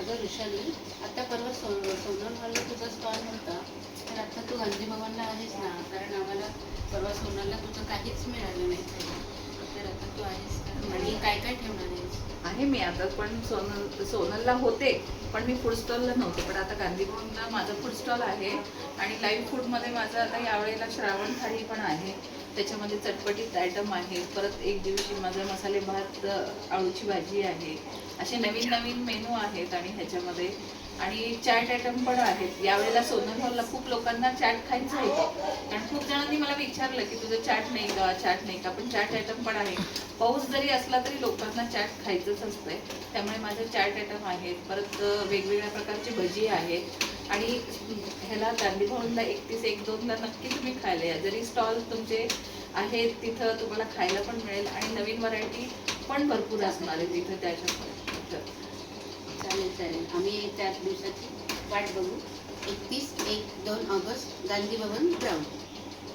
अगं ऋषाली, आता परवा सोनल हॉलला तुझा स्टॉल होता, तर आता तू गांधी भवनला आहेस ना? कारण आम्हाला परवा सोनलला तुझं काहीच मिळालं नाही खायला. तर आता तू आहेस का? आणि काय काय ठेवणार आहेस? आहे मी आता, पण सोनलला होते, पण मी फूड स्टॉलला नव्हते. पण आता गांधी भवनला माझा फूड स्टॉल आहे आणि लाईव्ह फूडमध्ये माझं आता यावेळेला श्रावण थाळी पण आहे. त्याच्यामध्ये चटपटीत आयटम आहे. परत एक दिवशी माझा मसाले भात, आळूची भाजी आहे. असे नवीन नवीन मेनू आहेत आणि ह्याच्यामध्ये आणि चॅट आयटम पण आहेत. यावेळेला सोनल हॉलला खूप लोकांना चॅट खायचं होतं, कारण खूप जणांनी मला विचारलं की तुझं चॅट नाही का, चॅट नाही का. पण चॅट आयटम पण आहे. पाऊस जरी असला तरी लोकांना चॅट खायचंच असतंय, त्यामुळे माझं चॅट आयटम आहेत. परत वेगवेगळ्या प्रकारची भजी आहेत आणि ह्याला गांधी भवनला 31-1-2ला नक्की तुम्ही खायला या. जरी स्टॉल तुमचे आहेत तिथं तुम्हाला खायला पण मिळेल आणि नवीन व्हरायटी पण भरपूर असणार आहे तिथं त्याच्यामुळे. चालेल चालेल, आम्ही त्याच दिवसाची वाट बघू. 31-1-2 ऑगस्ट, गांधी भवन ग्राउंड.